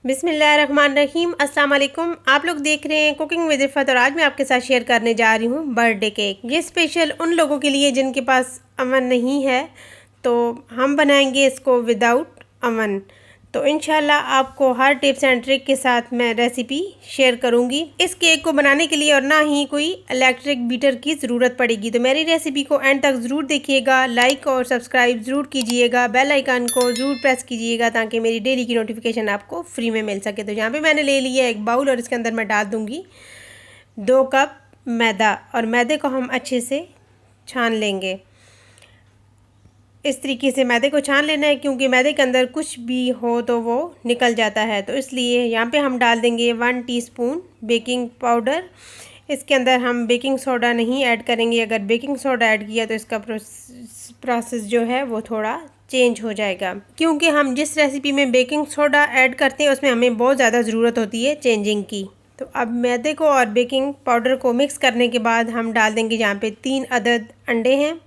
बिस्मिल्लाहिर्रहमानिर्रहीम। अस्सलाम वालेकुम। आप लोग देख रहे हैं कुकिंग विद इफ़त और आज मैं आपके साथ शेयर करने जा रही हूँ बर्थडे केक। ये स्पेशल उन लोगों के लिए जिनके पास अवन नहीं है, तो हम बनाएंगे इसको विदाउट अवन। तो इंशाल्लाह आपको हर टिप्स एंड ट्रिक के साथ मैं रेसिपी शेयर करूँगी इस केक को बनाने के लिए, और ना ही कोई इलेक्ट्रिक बीटर की ज़रूरत पड़ेगी। तो मेरी रेसिपी को एंड तक ज़रूर देखिएगा, लाइक और सब्सक्राइब ज़रूर कीजिएगा, बेल आइकन को ज़रूर प्रेस कीजिएगा ताकि मेरी डेली की नोटिफिकेशन आपको फ्री में मिल सके। तो यहाँ पे मैंने ले लिया एक बाउल और इसके अंदर मैं डाल दूँगी 2 कप मैदा, और मैदे को हम अच्छे से छान लेंगे। इस तरीके से मैदे को छान लेना है, क्योंकि मैदे के अंदर कुछ भी हो तो वो निकल जाता है। तो इसलिए यहाँ पे हम डाल देंगे 1 टीस्पून बेकिंग पाउडर। इसके अंदर हम बेकिंग सोडा नहीं ऐड करेंगे। अगर बेकिंग सोडा ऐड किया तो इसका प्रोसेस जो है वो थोड़ा चेंज हो जाएगा, क्योंकि हम जिस रेसिपी में बेकिंग सोडा ऐड करते हैं उसमें हमें बहुत ज़्यादा ज़रूरत होती है चेंजिंग की। तो अब मैदे को और बेकिंग पाउडर को मिक्स करने के बाद हम डाल देंगे यहाँ पे 3 अदद अंडे हैं।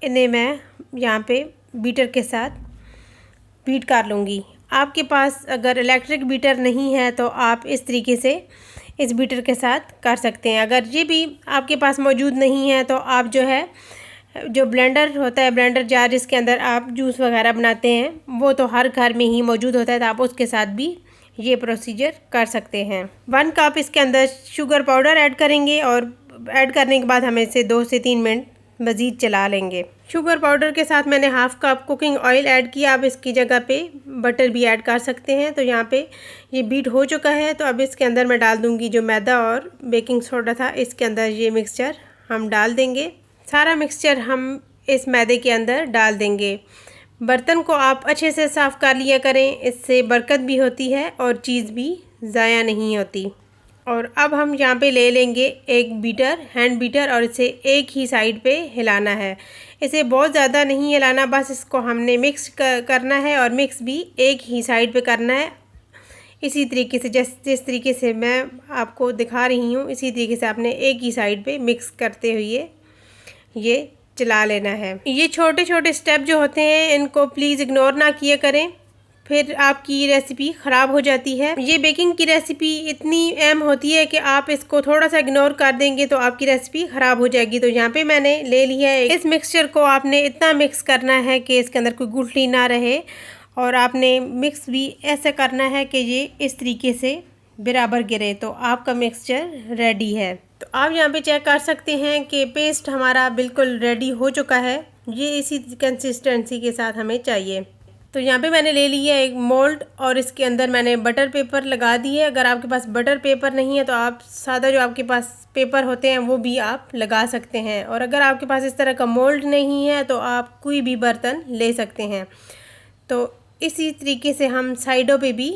इन्हें मैं यहाँ पे बीटर के साथ बीट कर लूँगी। आपके पास अगर इलेक्ट्रिक बीटर नहीं है तो आप इस तरीके से इस बीटर के साथ कर सकते हैं। अगर ये भी आपके पास मौजूद नहीं है तो आप जो ब्लेंडर होता है, ब्लेंडर जार जिसके अंदर आप जूस वगैरह बनाते हैं, वो तो हर घर में ही मौजूद होता है, तो आप उसके साथ भी ये प्रोसीजर कर सकते हैं। 1 कप इसके अंदर शुगर पाउडर ऐड करेंगे, और ऐड करने के बाद हम इसे 2 से 3 मिनट मज़ीद चला लेंगे। शुगर पाउडर के साथ मैंने half cup cooking oil add किया। आप इसकी जगह पे बटर भी ऐड कर सकते हैं। तो यहाँ पे ये बीट हो चुका है, तो अब इसके अंदर मैं डाल दूँगी जो मैदा और बेकिंग सोडा था, इसके अंदर ये मिक्सचर हम डाल देंगे। सारा मिक्सचर हम इस मैदे के अंदर डाल देंगे। बर्तन को आप अच्छे से साफ़ कर लिया करें, इससे बरकत भी होती है और चीज़ भी ज़ाया नहीं होती। और अब हम यहाँ पे ले लेंगे एक बीटर, हैंड बीटर, और इसे एक ही साइड पे हिलाना है। इसे बहुत ज़्यादा नहीं हिलाना, बस इसको हमने मिक्स करना है, और मिक्स भी एक ही साइड पे करना है। इसी तरीके से जिस तरीके से मैं आपको दिखा रही हूँ, इसी तरीके से आपने एक ही साइड पे मिक्स करते हुए ये चला लेना है। ये छोटे छोटे स्टेप जो होते हैं इनको प्लीज़ इग्नोर ना किया करें, फिर आपकी रेसिपी ख़राब हो जाती है। ये बेकिंग की रेसिपी इतनी अहम होती है कि आप इसको थोड़ा सा इग्नोर कर देंगे तो आपकी रेसिपी ख़राब हो जाएगी। तो यहाँ पे मैंने ले लिया है। इस मिक्सचर को आपने इतना मिक्स करना है कि इसके अंदर कोई गुठली ना रहे, और आपने मिक्स भी ऐसा करना है कि ये इस तरीके से बराबर गिरे, तो आपका मिक्सचर रेडी है। तो आप यहाँ पे चेक कर सकते हैं कि पेस्ट हमारा बिल्कुल रेडी हो चुका है। ये इसी कंसिस्टेंसी के साथ हमें चाहिए। तो यहाँ पे मैंने ले लिया एक मोल्ड, और इसके अंदर मैंने बटर पेपर लगा दी है। अगर आपके पास बटर पेपर नहीं है तो आप सादा जो आपके पास पेपर होते हैं वो भी आप लगा सकते हैं, और अगर आपके पास इस तरह का मोल्ड नहीं है तो आप कोई भी बर्तन ले सकते हैं। तो इसी तरीके से हम साइडों पे भी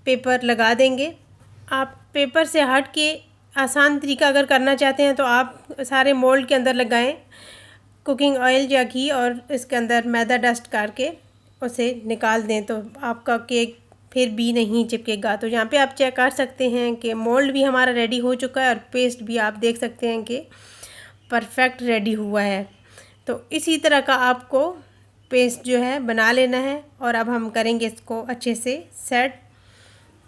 पेपर लगा देंगे। आप पेपर से हट के आसान तरीका अगर करना चाहते हैं तो आप सारे मोल्ड के अंदर लगाएं कुकिंग ऑयल या घी, और इसके अंदर मैदा डस्ट करके उसे निकाल दें, तो आपका केक फिर भी नहीं चिपकेगा। तो यहाँ पे आप चेक कर सकते हैं कि मोल्ड भी हमारा रेडी हो चुका है, और पेस्ट भी आप देख सकते हैं कि परफेक्ट रेडी हुआ है। तो इसी तरह का आपको पेस्ट जो है बना लेना है। और अब हम करेंगे इसको अच्छे से सेट।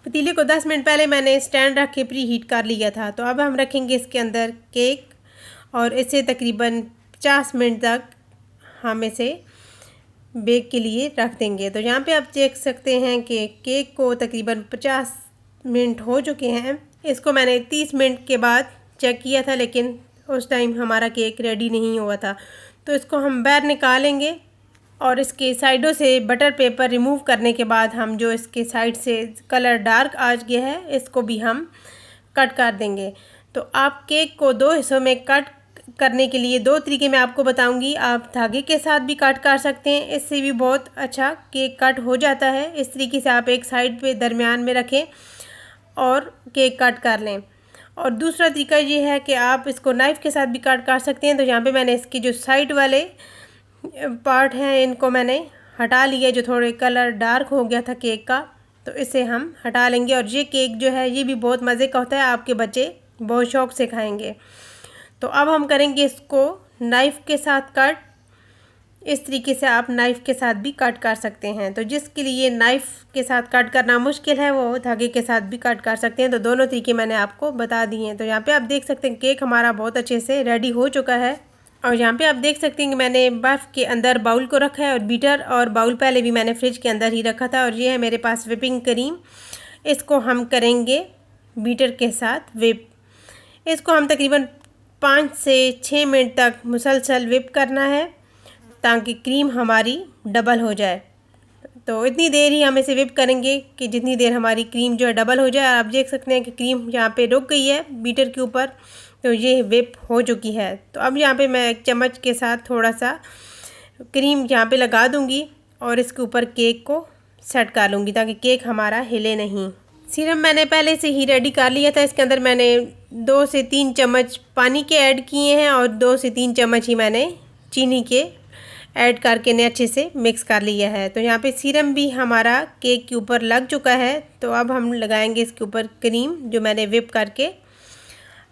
पतीले को 10 मिनट पहले मैंने स्टैंड रख के प्री हीट कर लिया था। तो अब हम रखेंगे इसके अंदर केक, और इसे तकरीबन 50 मिनट तक हम इसे बेक के लिए रख देंगे। तो यहाँ पे आप देख सकते हैं कि केक को तकरीबन 50 मिनट हो चुके हैं। इसको मैंने 30 मिनट के बाद चेक किया था, लेकिन उस टाइम हमारा केक रेडी नहीं हुआ था। तो इसको हम बाहर निकालेंगे, और इसके साइडों से बटर पेपर रिमूव करने के बाद हम जो इसके साइड से कलर डार्क आ गया है इसको भी हम कट कर देंगे। तो आप केक को 2 हिस्सों में कट करने के लिए 2 तरीके मैं आपको बताऊंगी। आप धागे के साथ भी कट कर सकते हैं, इससे भी बहुत अच्छा केक कट हो जाता है। इस तरीके से आप एक साइड पे दरमियान में रखें और केक कट कर लें। और दूसरा तरीका ये है कि आप इसको नाइफ़ के साथ भी कट कर सकते हैं। तो यहाँ पे मैंने इसके जो साइड वाले पार्ट हैं इनको मैंने हटा लिया, जो थोड़े कलर डार्क हो गया था केक का, तो इसे हम हटा लेंगे। और ये केक जो है ये भी बहुत मज़े का होता है, आपके बच्चे बहुत शौक़ से खाएंगे। तो अब हम करेंगे इसको नाइफ़ के साथ कट। इस तरीके से आप नाइफ़ के साथ भी कट कर सकते हैं। तो जिसके लिए नाइफ़ के साथ कट करना मुश्किल है वो धागे के साथ भी कट कर सकते हैं। तो दोनों तरीके मैंने आपको बता दिए हैं। तो यहाँ पे आप देख सकते हैं केक हमारा बहुत अच्छे से रेडी हो चुका है। और यहाँ पे आप देख सकते हैं कि मैंने बर्फ़ के अंदर बाउल को रखा है और बीटर और बाउल पहले भी मैंने फ्रिज के अंदर ही रखा था। और ये है मेरे पास व्हिपिंग क्रीम। इसको हम करेंगे बीटर के साथ व्हिप। इसको हम तकरीबन 5 से 6 मिनट तक मुसलसल व्हिप करना है ताकि क्रीम हमारी डबल हो जाए। तो इतनी देर ही हम इसे व्हिप करेंगे कि जितनी देर हमारी क्रीम जो है डबल हो जाए। आप देख सकते हैं कि क्रीम यहाँ पे रुक गई है बीटर के ऊपर, तो ये व्हिप हो चुकी है। तो अब यहाँ पे मैं एक चम्मच के साथ थोड़ा सा क्रीम यहाँ पे लगा दूँगी और इसके ऊपर केक को सेट कर लूँगी ताकि केक हमारा हिले नहीं। सिरम मैंने पहले से ही रेडी कर लिया था। इसके अंदर मैंने 2 से 3 चम्मच पानी के ऐड किए हैं और 2 से 3 चम्मच ही मैंने चीनी के ऐड करके ने अच्छे से मिक्स कर लिया है। तो यहाँ पे सीरम भी हमारा केक के ऊपर लग चुका है। तो अब हम लगाएंगे इसके ऊपर क्रीम जो मैंने व्हिप करके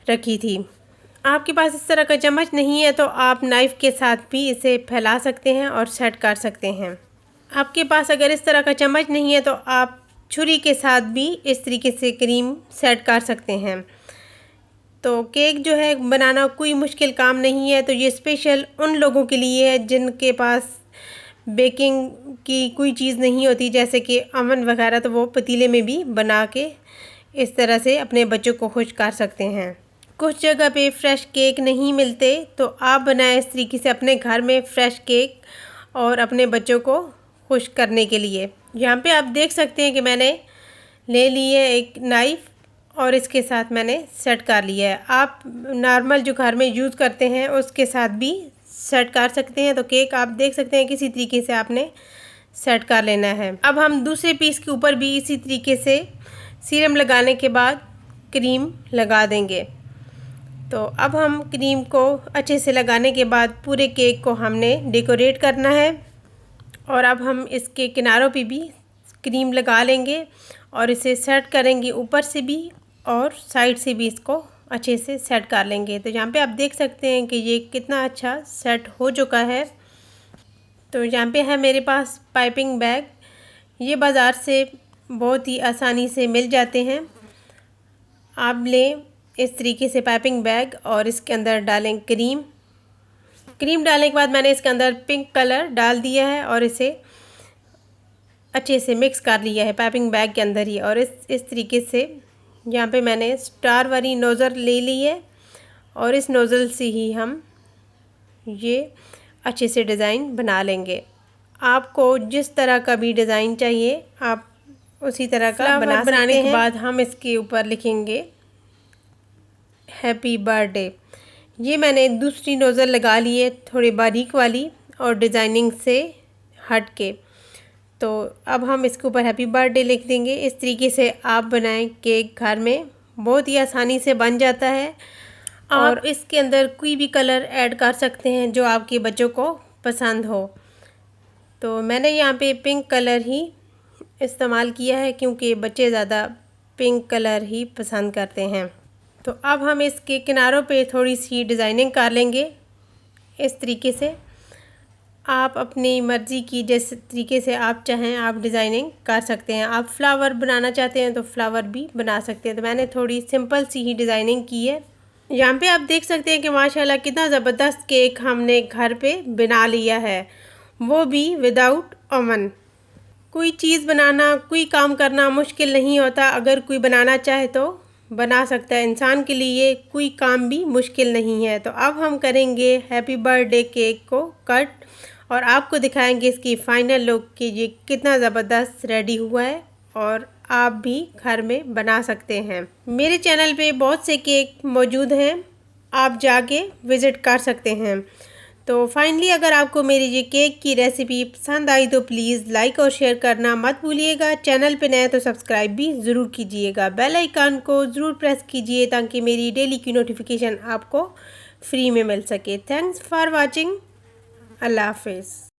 रखी थी। आपके पास इस तरह का चम्मच नहीं है तो आप नाइफ़ के साथ भी इसे फैला सकते हैं और सेट कर सकते हैं। आपके पास अगर इस तरह का चम्मच नहीं है तो आप छुरी के साथ भी इस तरीके से क्रीम सेट कर सकते हैं। तो केक जो है बनाना कोई मुश्किल काम नहीं है। तो ये स्पेशल उन लोगों के लिए है जिनके पास बेकिंग की कोई चीज़ नहीं होती, जैसे कि अवन वगैरह, तो वो पतीले में भी बना के इस तरह से अपने बच्चों को खुश कर सकते हैं। कुछ जगह पे फ्रेश केक नहीं मिलते तो आप बनाएं इस तरीके से अपने घर में फ्रेश केक और अपने बच्चों को खुश करने के लिए। यहाँ पे आप देख सकते हैं कि मैंने ले ली है एक नाइफ़ और इसके साथ मैंने सेट कर लिया है। आप नॉर्मल जो घर में यूज़ करते हैं उसके साथ भी सेट कर सकते हैं। तो केक आप देख सकते हैं किसी तरीके से आपने सेट कर लेना है। अब हम दूसरे पीस के ऊपर भी इसी तरीके से सीरम लगाने के बाद क्रीम लगा देंगे। तो अब हम क्रीम को अच्छे से लगाने के बाद पूरे केक को हमने डेकोरेट करना है और अब हम इसके किनारों पे भी क्रीम लगा लेंगे और इसे सेट करेंगे ऊपर से भी और साइड से भी इसको अच्छे से सेट कर लेंगे। तो यहाँ पे आप देख सकते हैं कि ये कितना अच्छा सेट हो चुका है। तो यहाँ पे है मेरे पास पाइपिंग बैग। ये बाज़ार से बहुत ही आसानी से मिल जाते हैं। आप लें इस तरीके से पाइपिंग बैग और इसके अंदर डालें क्रीम। क्रीम डालने के बाद मैंने इसके अंदर पिंक कलर डाल दिया है और इसे अच्छे से मिक्स कर लिया है पाइपिंग बैग के अंदर ही। और इस तरीके से यहाँ पे मैंने स्टार वाली नोज़ल ले ली है और इस नोज़ल से ही हम ये अच्छे से डिज़ाइन बना लेंगे। आपको जिस तरह का भी डिज़ाइन चाहिए आप उसी तरह का बना सकते हैं। बनाने के बाद हम इसके ऊपर लिखेंगे हैप्पी बर्थडे। ये मैंने दूसरी नोज़ल लगा ली है थोड़ी बारीक वाली और डिज़ाइनिंग से हट के। तो अब हम इसके ऊपर हैप्पी बर्थडे लिख देंगे। इस तरीके से आप बनाएं केक घर में, बहुत ही आसानी से बन जाता है। और इसके अंदर कोई भी कलर ऐड कर सकते हैं जो आपके बच्चों को पसंद हो। तो मैंने यहाँ पे पिंक कलर ही इस्तेमाल किया है क्योंकि बच्चे ज़्यादा पिंक कलर ही पसंद करते हैं। तो अब हम इसके किनारों पे थोड़ी सी डिज़ाइनिंग कर लेंगे इस तरीके से। आप अपनी मर्ज़ी की जिस तरीके से आप चाहें आप डिज़ाइनिंग कर सकते हैं। आप फ्लावर बनाना चाहते हैं तो फ्लावर भी बना सकते हैं। तो मैंने थोड़ी सिंपल सी ही डिज़ाइनिंग की है। यहाँ पे आप देख सकते हैं कि माशाल्लाह कितना ज़बरदस्त केक हमने घर पे बना लिया है, वो भी विदाउट ओवन। कोई चीज़ बनाना, कोई काम करना मुश्किल नहीं होता। अगर कोई बनाना चाहे तो बना सकता है। इंसान के लिए कोई काम भी मुश्किल नहीं है। तो अब हम करेंगे हैप्पी बर्थडे केक को कट और आपको दिखाएंगे इसकी फ़ाइनल लुक कि ये कितना ज़बरदस्त रेडी हुआ है और आप भी घर में बना सकते हैं। मेरे चैनल पे बहुत से केक मौजूद हैं, आप जाके विज़िट कर सकते हैं। तो फाइनली अगर आपको मेरी ये केक की रेसिपी पसंद आई तो प्लीज़ लाइक और शेयर करना मत भूलिएगा। चैनल पे नए तो सब्सक्राइब भी ज़रूर कीजिएगा। बेल आइकन को ज़रूर प्रेस कीजिए ताकि मेरी डेली की नोटिफिकेशन आपको फ्री में मिल सके। Thanks for watching. अल्लाह हाफिज़।